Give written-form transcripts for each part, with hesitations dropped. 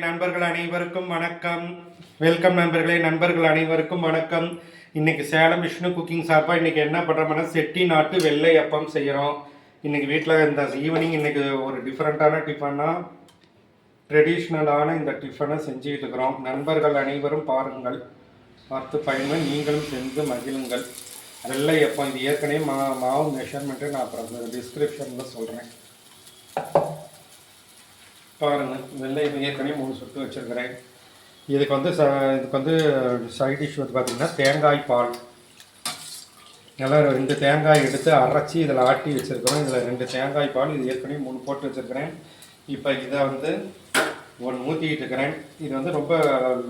நண்பர்கள் அனைவருக்கும் வணக்கம். வெல்கம் நண்பர்களே. நண்பர்கள் அனைவருக்கும் வணக்கம். இன்னைக்கு சேலம் விஷ்ணு குக்கிங் சார்பாக இன்னைக்கு என்ன பண்ணுறோம்னா செட்டி நாட்டு வெள்ளை அப்பம் செய்கிறோம். இன்னைக்கு வீட்டில் இந்த ஈவினிங் இன்னைக்கு ஒரு டிஃப்ரெண்ட்டான டிஃபனாக ட்ரெடிஷ்னலான இந்த டிஃபனை செஞ்சுக்கிட்டு இருக்கிறோம். நண்பர்கள் அனைவரும் பாருங்கள், பார்த்து பயணம் நீங்களும் செஞ்சு மகிழுங்கள். வெள்ளை அப்பம் இது ஏற்கனவே மாவு மெஷர்மெண்ட்டு நான் அப்புறம் டிஸ்கிரிப்ஷனில் சொல்கிறேன். பாருங்கள், வெள்ளை ஏற்கனவே 3 சுட்டு வச்சுருக்கிறேன். இதுக்கு வந்து சைட் டிஷ் வந்து பார்த்திங்கன்னா தேங்காய் பால். நல்லா 2 தேங்காய் எடுத்து அரைச்சி இதில் ஆட்டி வச்சுருக்கிறோம். இதில் 2 தேங்காய் பால், இது ஏற்கனவே 3 போட்டு வச்சுருக்கிறேன். இப்போ இதை வந்து 1 ஊற்றிக்கிட்டு இருக்கிறேன். இது வந்து ரொம்ப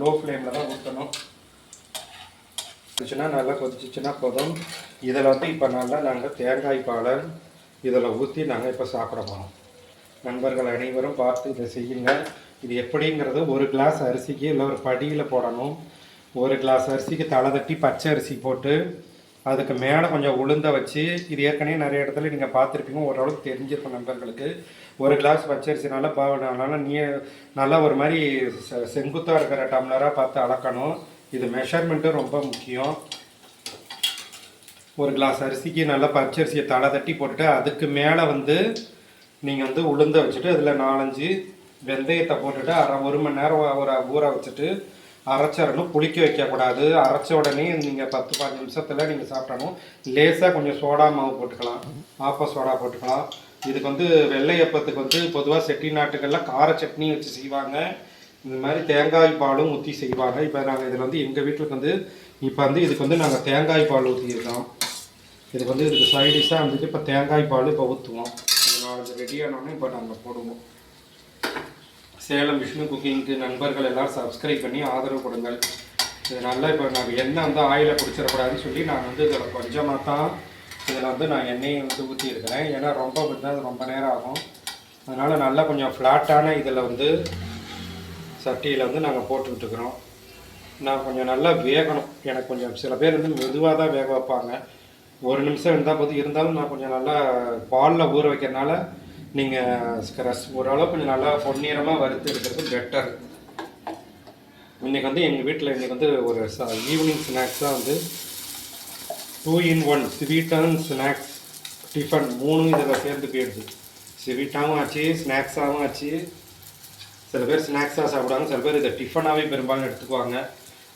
லோ ஃப்ளேமில் தான் ஊற்றணும். நல்லா கொதிச்சிச்சுன்னா போதும். இதில் வந்து இப்போ நல்லா நாங்கள் தேங்காய் பாலை இதில் ஊற்றி நாங்கள் இப்போ சாப்பிட போகிறோம். நண்பர்கள் அனைவரும் பார்த்து இதை செய்யுங்க. இது எப்படிங்கிறது, 1 கிளாஸ் அரிசிக்கு இல்லை ஒரு படியில் போடணும். 1 கிளாஸ் அரிசிக்கு தலை தட்டி பச்சை அரிசி போட்டு அதுக்கு மேலே கொஞ்சம் உளுந்த வச்சு, இது ஏற்கனவே நிறைய இடத்துல நீங்கள் பார்த்துருப்பீங்க, ஓரளவுக்கு தெரிஞ்சிருக்கும் நண்பர்களுக்கு. 1 கிளாஸ் பச்சரிசினால நல்லா ஒரு மாதிரி செங்குத்தாக இருக்கிற டம்ளராக பார்த்து அளக்கணும். இது மெஷர்மெண்ட்டு ரொம்ப முக்கியம். 1 கிளாஸ் அரிசிக்கு நல்லா பச்சரிசியை தலை தட்டி போட்டுட்டு அதுக்கு மேலே வந்து நீங்கள் வந்து உளுந்த வச்சுட்டு அதில் 4-5 வெந்தயத்தை போட்டுட்டு 1 மணி நேரம் ஊற வச்சுட்டு அரைச்சிடணும். புளிக்க வைக்கக்கூடாது. அரைச்ச உடனே நீங்கள் 10-15 நிமிஷத்தில் நீங்கள் சாப்பிடணும். லேசாக கொஞ்சம் சோடா மாவு போட்டுக்கலாம், ஆப்ப சோடா போட்டுக்கலாம். இதுக்கு வந்து வெள்ளையப்பத்துக்கு வந்து பொதுவாக செட்டி நாட்டுகளில் கார சட்னி வச்சு செய்வாங்க. இந்த மாதிரி தேங்காய் பாலும் ஊற்றி செய்வாங்க. இப்போ நாங்கள் இதில் வந்து எங்கள் வீட்டுக்கு வந்து இப்போ வந்து இதுக்கு வந்து நாங்கள் தேங்காய் பால் ஊற்றியிருக்கோம். இதுக்கு வந்து இதுக்கு சைடிஷாக வந்துட்டு இப்போ தேங்காய் பால் இப்போ ஊற்றுவோம். அது ரெடியானோடனே இப்போ நாங்கள் போடுவோம். சேலம் விஷ்ணு குக்கிங்க்கு நண்பர்கள் எல்லோரும் சப்ஸ்கிரைப் பண்ணி ஆதரவு கொடுங்கள். இது நல்லா இப்போ நாங்கள் எண்ணெய் வந்து ஆயிலை பிடிச்சிடக்கூடாதுன்னு சொல்லி நான் வந்து இதில் கொஞ்சமாக தான் இதில் வந்து நான் எண்ணெயை வந்து ஊற்றியிருக்கிறேன். ஏன்னா ரொம்ப நேரம் ஆகும். அதனால் நல்லா கொஞ்சம் ஃப்ளாட்டான இதில் வந்து சட்டியில் வந்து நாங்கள் போட்டுக்கிட்டுருக்குறோம். நான் கொஞ்சம் நல்லா வேகணும். எனக்கு கொஞ்சம் சில பேர் வந்து மெதுவாக தான் வேக வைப்பாங்க. 1 நிமிஷம் இருந்தாலும் நான் கொஞ்சம் நல்லா பாலில் ஊற வைக்கிறதுனால நீங்கள் ஓரளவு கொஞ்சம் நல்லா பொன்னிறமாக வறுத்து எடுக்கிறது பெட்டர். இன்றைக்கி வந்து எங்கள் வீட்டில் இன்றைக்கி வந்து ஒரு ஈவினிங் ஸ்நாக்ஸாக வந்து 2 in 1 ஸ்வீட்டான ஸ்நாக்ஸ் டிஃபன் 3 இதில் சேர்ந்து போயிடுது. ஸ்வீட்டாகவும் ஆச்சு, ஸ்நாக்ஸாகவும் ஆச்சு. சில பேர் ஸ்நாக்ஸாக சாப்பிடுவாங்க, சில பேர் இதை டிஃபனாகவே பெரும்பாலும் எடுத்துக்குவாங்க.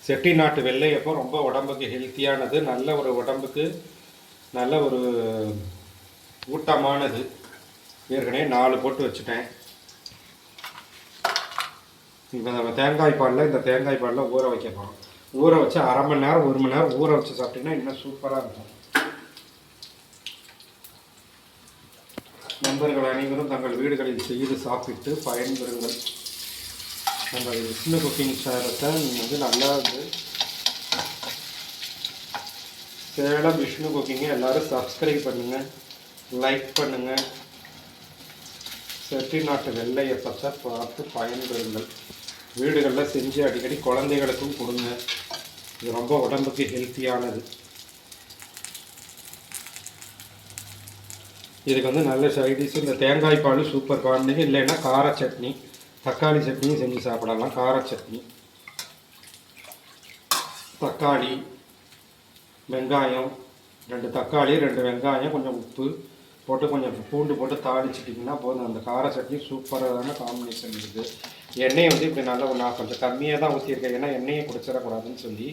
செட்டி நாட்டு வெள்ளையப்பம் ரொம்ப உடம்புக்கு ஹெல்த்தியானது, நல்ல ஒரு உடம்புக்கு நல்ல ஒரு ஊட்டமானது. ஏற்கனவே 4 போட்டு வச்சுட்டேன். இப்போ நம்ம தேங்காய் பாலில் ஊற வைக்க போகிறோம். ஊற வச்சு 1/2 மணி நேரம் 1 மணி நேரம் ஊற வச்சு சாப்பிட்டீங்கன்னா இன்னும் சூப்பராக இருக்கும். நண்பர்கள் அனைவரும் தங்கள் வீடுகளில் செய்து சாப்பிட்டு பயன்பெறுங்கள். நம்ம விஷ்ணு குக்கிங் சேனத்தை நீங்கள் வந்து நல்லா வந்து சேலம் விஷ்ணு குக்கிங்கை எல்லோரும் சப்ஸ்கிரைப் பண்ணுங்கள், லைக் பண்ணுங்கள். செட்டி நாட்டு வெள்ளையப்பத்தை பார்த்து பயன்பெறுங்கள். வீடுகளில் செஞ்சு அடிக்கடி குழந்தைகளுக்கும் கொடுங்க. இது ரொம்ப உடம்புக்கு ஹெல்த்தியானது. இதுக்கு வந்து நல்ல சைடிஷ் இந்த தேங்காய் பால் சூப்பர் காம்பினேஷன். இல்லைன்னா கார சட்னி, தக்காளி சட்னியும் செஞ்சு சாப்பிடலாம். கார சட்னி, தக்காளி, வெங்காயம், 2 தக்காளி 2 வெங்காயம், கொஞ்சம் உப்பு போட்டு கொஞ்சம் பூண்டு போட்டு தாளிச்சிட்டிங்கன்னா போதும். அந்த கார சட்னி சூப்பரான காம்பினேஷன் இருக்குது. எண்ணெயை வந்து இப்படி நல்லா நான் கொஞ்சம் கம்மியாக தான் ஊற்றியிருக்கேன், ஏன்னா எண்ணெயை குடிச்சிடக்கூடாதுன்னு சொல்லி.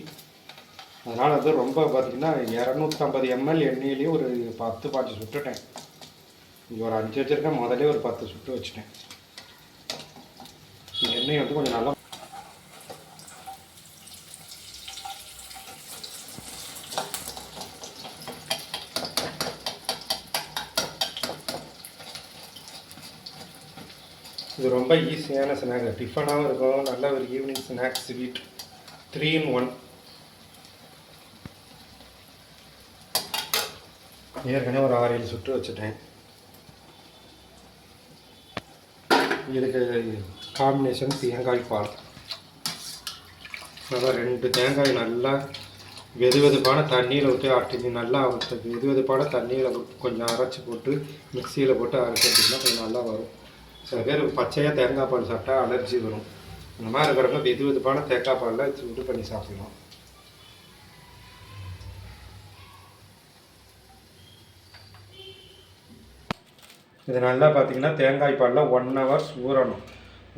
அதனால் வந்து ரொம்ப பார்த்திங்கன்னா 250 ml எண்ணெயிலேயே ஒரு 10-15 சுட்டுட்டேன். இங்கே ஒரு 5 வச்சுருக்கேன், முதலே ஒரு 10 சுட்டு வச்சுட்டேன். எண்ணெய் வந்து கொஞ்சம் நல்லா இது ரொம்ப ஈஸியான ஸ்நாக்ஸ், டிஃபனாகவும் இருக்கும். நல்ல ஒரு ஈவினிங் ஸ்நாக்ஸ் ஸ்வீட் 3 in 1. ஏற்கனவே ஒரு 6-7 சுட்டு வச்சுட்டேன். இதுக்கு காம்பினேஷன் தேங்காய் பால். நல்லா 2 தேங்காய் நல்லா வெதுவெதுப்பான தண்ணியில் விட்டு ஆட்டி நல்லா வெதுவெதுப்பான தண்ணியில் கொஞ்சம் அரைச்சி போட்டு மிக்சியில் போட்டு அரைச்சிட்டிங்கன்னா கொஞ்சம் நல்லா வரும். சில பேர் பச்சையாக தேங்காய் பால் சாப்பிட்டா அலர்ஜி வரும். இந்த மாதிரி இருக்கிறவங்க வெது வெதுப்பான தேங்காய் பாலில் சூடு பண்ணி சாப்பிடலாம். இது நல்லா பார்த்தீங்கன்னா தேங்காய் பாலில் 1 hours ஊறணும்.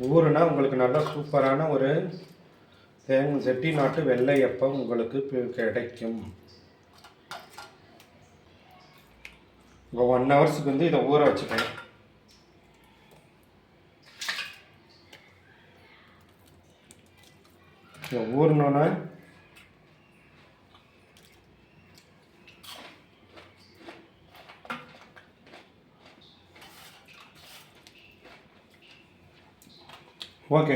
ஊறுனா உங்களுக்கு நல்லா சூப்பரான ஒரு செட்டிநாட்டு வெள்ளை அப்பம் உங்களுக்கு கிடைக்கும். இப்போ 1 hours வந்து இதை ஊற வச்சுக்கணும். ஊறினோன்னா ஓகே.